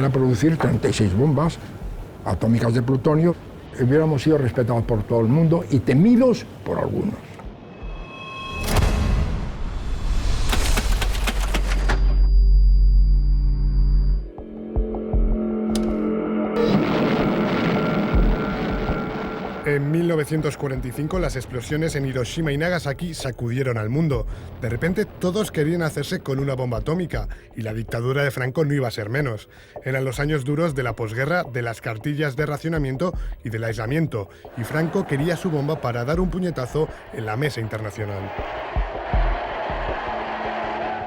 era producir 36 bombas atómicas de plutonio. Hubiéramos sido respetados por todo el mundo y temidos por algunos. En 1945 las explosiones en Hiroshima y Nagasaki sacudieron al mundo. De repente todos querían hacerse con una bomba atómica y la dictadura de Franco no iba a ser menos. Eran los años duros de la posguerra, de las cartillas de racionamiento y del aislamiento, y Franco quería su bomba para dar un puñetazo en la mesa internacional.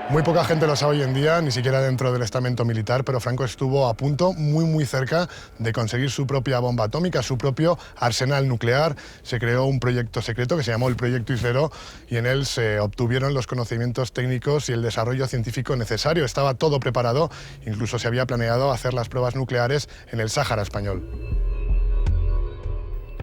Muy poca gente lo sabe hoy en día, ni siquiera dentro del estamento militar, pero Franco estuvo a punto, muy cerca, de conseguir su propia bomba atómica, su propio arsenal nuclear. Se creó un proyecto secreto que se llamó el Proyecto Isero y en él se obtuvieron los conocimientos técnicos y el desarrollo científico necesario. Estaba todo preparado, incluso se había planeado hacer las pruebas nucleares en el Sáhara español.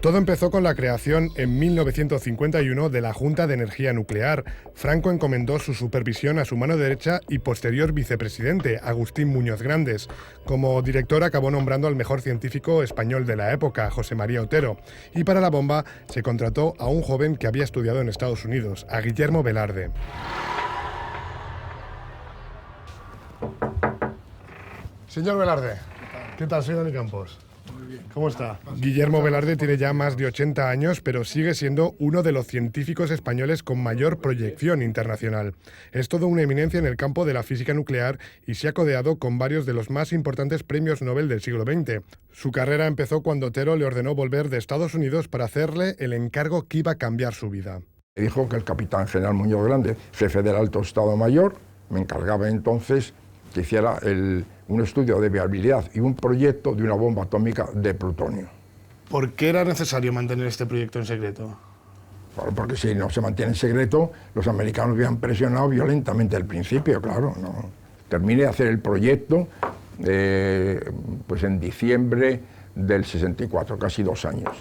Todo empezó con la creación en 1951 de la Junta de Energía Nuclear. Franco encomendó su supervisión a su mano derecha y posterior vicepresidente, Agustín Muñoz Grandes. Como director acabó nombrando al mejor científico español de la época, José María Otero. Y para la bomba se contrató a un joven que había estudiado en Estados Unidos, a Guillermo Velarde. Señor Velarde, ¿qué tal? Soy Dani Campos. Muy bien. ¿Cómo está? Guillermo Velarde tiene ya más de 80 años, pero sigue siendo uno de los científicos españoles con mayor proyección internacional. Es todo una eminencia en el campo de la física nuclear y se ha codeado con varios de los más importantes premios Nobel del siglo XX. Su carrera empezó cuando Otero le ordenó volver de Estados Unidos para hacerle el encargo que iba a cambiar su vida. Dijo que el capitán general Muñoz Grande, jefe del Alto Estado Mayor, me encargaba entonces que hiciera un estudio de viabilidad y un proyecto de una bomba atómica de plutonio. ¿Por qué era necesario mantener este proyecto en secreto? Bueno, porque si no se mantiene en secreto, los americanos habían presionado violentamente al principio, claro. ¿No? Terminé de hacer el proyecto pues en diciembre del 64, casi 2 años.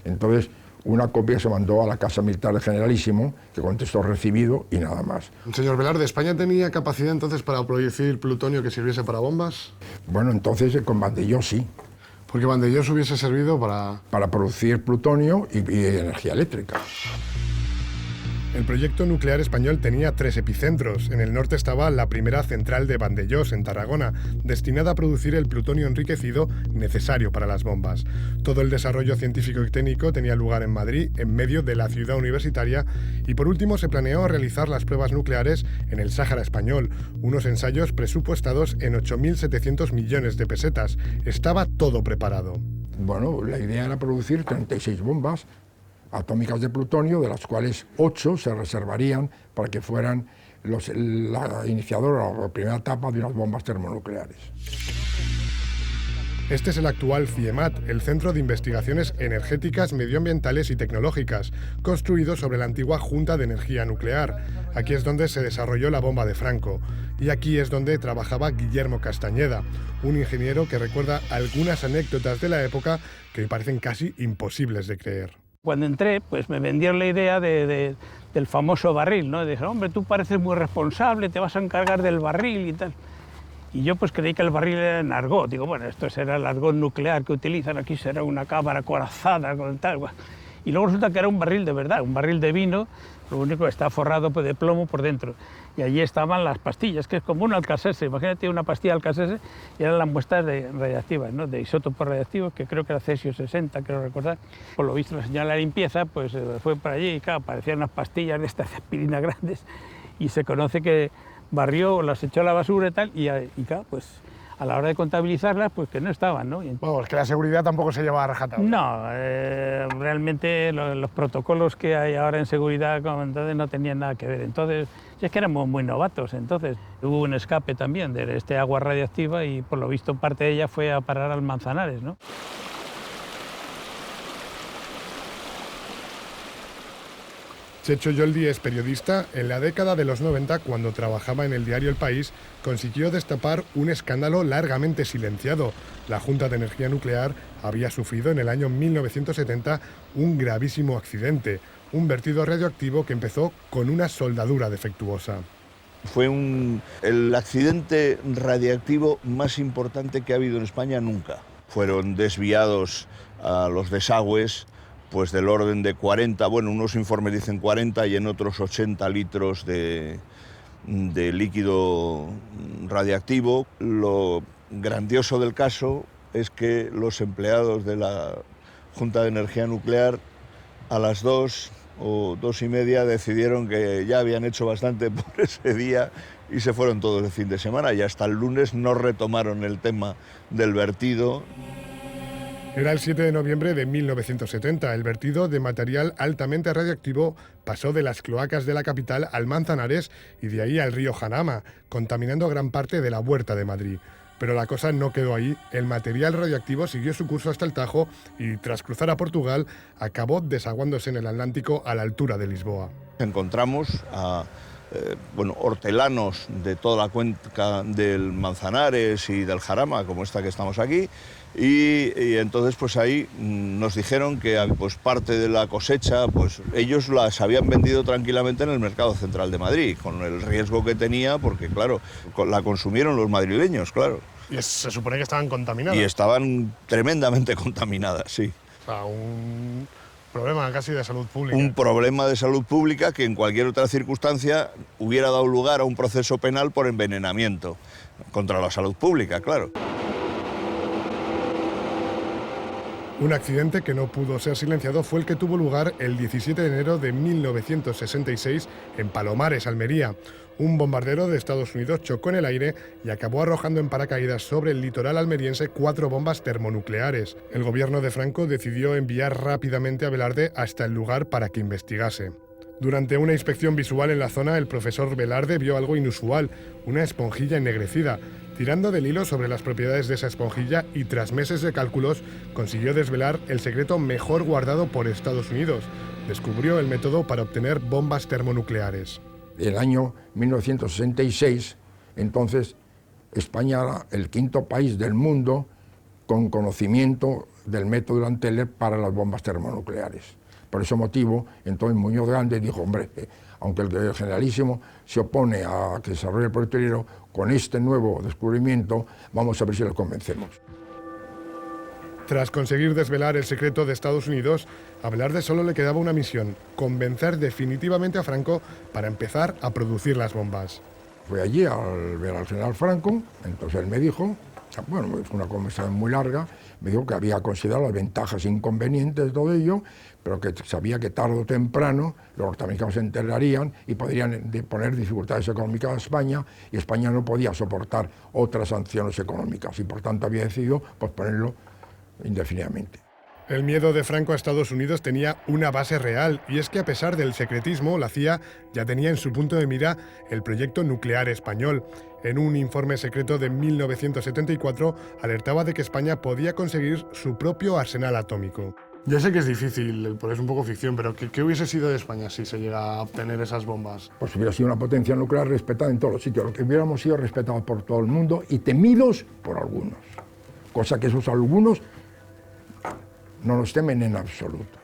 Entonces, una copia se mandó a la Casa Militar del Generalísimo, que contestó recibido y nada más. Señor Velarde, ¿España tenía capacidad entonces para producir plutonio que sirviese para bombas? Bueno, entonces con Vandellós sí. Porque Vandellós hubiese servido para producir plutonio y energía eléctrica. El proyecto nuclear español tenía 3 epicentros. En el norte estaba la primera central de Vandellós, en Tarragona, destinada a producir el plutonio enriquecido necesario para las bombas. Todo el desarrollo científico y técnico tenía lugar en Madrid, en medio de la ciudad universitaria, y por último se planeó realizar las pruebas nucleares en el Sáhara español, unos ensayos presupuestados en 8.700 millones de pesetas. Estaba todo preparado. Bueno, la idea era producir 36 bombas atómicas de plutonio, de las cuales 8 se reservarían para que fueran la iniciadora o la primera etapa de unas bombas termonucleares. Este es el actual CIEMAT, el Centro de Investigaciones Energéticas, Medioambientales y Tecnológicas, construido sobre la antigua Junta de Energía Nuclear. Aquí es donde se desarrolló la bomba de Franco. Y aquí es donde trabajaba Guillermo Castañeda, un ingeniero que recuerda algunas anécdotas de la época que me parecen casi imposibles de creer. Cuando entré, pues me vendieron la idea del famoso barril, ¿no? Dijeron, hombre, tú pareces muy responsable, te vas a encargar del barril y tal. Y yo pues creí que el barril era en argot. Digo, bueno, esto será el argot nuclear que utilizan, aquí será una cámara corazada con tal. Y luego resulta que era un barril de verdad, un barril de vino, lo único que está forrado de plomo por dentro. Y allí estaban las pastillas, que es como un alcacese, imagínate una pastilla alcacese, y eran las muestras radiactivas, ¿no? De isótopos radiactivos, que creo que era cesio 60, creo recordar. Por lo visto la señora de limpieza pues fue para allí y claro, parecían unas pastillas de estas de aspirina grandes, y se conoce que barrió, las echó a la basura y tal, y claro, pues a la hora de contabilizarlas, pues que no estaban, ¿no? Bueno, es que la seguridad tampoco se lleva a rajatabla. No, realmente los protocolos que hay ahora en seguridad entonces no tenían nada que ver. Entonces, es que éramos muy novatos, entonces hubo un escape también de este agua radiactiva y por lo visto parte de ella fue a parar al Manzanares, ¿no? Checho Yoldi es periodista. En la década de los 90, cuando trabajaba en el diario El País, consiguió destapar un escándalo largamente silenciado. La Junta de Energía Nuclear había sufrido en el año 1970 un gravísimo accidente, un vertido radioactivo que empezó con una soldadura defectuosa. Fue el accidente radiactivo más importante que ha habido en España nunca. Fueron desviados a los desagües pues del orden de 40, bueno, unos informes dicen 40 y en otros 80 litros de líquido radiactivo. Lo grandioso del caso es que los empleados de la Junta de Energía Nuclear a las 2 o 2:30 decidieron que ya habían hecho bastante por ese día y se fueron todos el fin de semana y hasta el lunes no retomaron el tema del vertido. Era el 7 de noviembre de 1970. El vertido de material altamente radiactivo pasó de las cloacas de la capital al Manzanares y de ahí al río Jarama, contaminando gran parte de la Huerta de Madrid. Pero la cosa no quedó ahí. El material radioactivo siguió su curso hasta el Tajo y, tras cruzar a Portugal, acabó desaguándose en el Atlántico a la altura de Lisboa. Encontramos a hortelanos de toda la cuenca del Manzanares y del Jarama, como esta que estamos aquí, y entonces pues ahí nos dijeron que pues parte de la cosecha pues ellos las habían vendido tranquilamente en el mercado central de Madrid, con el riesgo que tenía, porque claro, la consumieron los madrileños, claro. Y se supone que estaban contaminadas. Y estaban tremendamente contaminadas, sí. O sea, un problema casi de salud pública. Un problema de salud pública que en cualquier otra circunstancia hubiera dado lugar a un proceso penal por envenenamiento contra la salud pública, claro. Un accidente que no pudo ser silenciado fue el que tuvo lugar el 17 de enero de 1966 en Palomares, Almería. Un bombardero de Estados Unidos chocó en el aire y acabó arrojando en paracaídas sobre el litoral almeriense 4 bombas termonucleares. El gobierno de Franco decidió enviar rápidamente a Velarde hasta el lugar para que investigase. Durante una inspección visual en la zona, el profesor Velarde vio algo inusual, una esponjilla ennegrecida. Tirando del hilo sobre las propiedades de esa esponjilla y tras meses de cálculos, consiguió desvelar el secreto mejor guardado por Estados Unidos. Descubrió el método para obtener bombas termonucleares. El año 1966, entonces, España era el 5º país del mundo con conocimiento del método Anteller para las bombas termonucleares. Por ese motivo, entonces Muñoz Grande dijo, hombre, aunque el generalísimo se opone a que desarrolle el proyecto Hilero, con este nuevo descubrimiento vamos a ver si lo convencemos. Tras conseguir desvelar el secreto de Estados Unidos, a Velarde solo le quedaba una misión: convencer definitivamente a Franco para empezar a producir las bombas. Fui allí a ver al general Franco, entonces él me dijo, bueno, fue una conversación muy larga, me dijo que había considerado las ventajas e inconvenientes de todo ello, pero que sabía que tarde o temprano los norteamericanos se enterarían y podrían poner dificultades económicas a España, y España no podía soportar otras sanciones económicas y por tanto había decidido posponerlo indefinidamente. El miedo de Franco a Estados Unidos tenía una base real, y es que a pesar del secretismo, la CIA ya tenía en su punto de mira el proyecto nuclear español. En un informe secreto de 1974 alertaba de que España podía conseguir su propio arsenal atómico. Ya sé que es difícil, porque es un poco ficción, pero ¿qué hubiese sido de España si se llega a obtener esas bombas? Pues hubiera sido una potencia nuclear respetada en todos los sitios, lo que hubiéramos sido respetados por todo el mundo y temidos por algunos, cosa que esos algunos no nos temen en absoluto.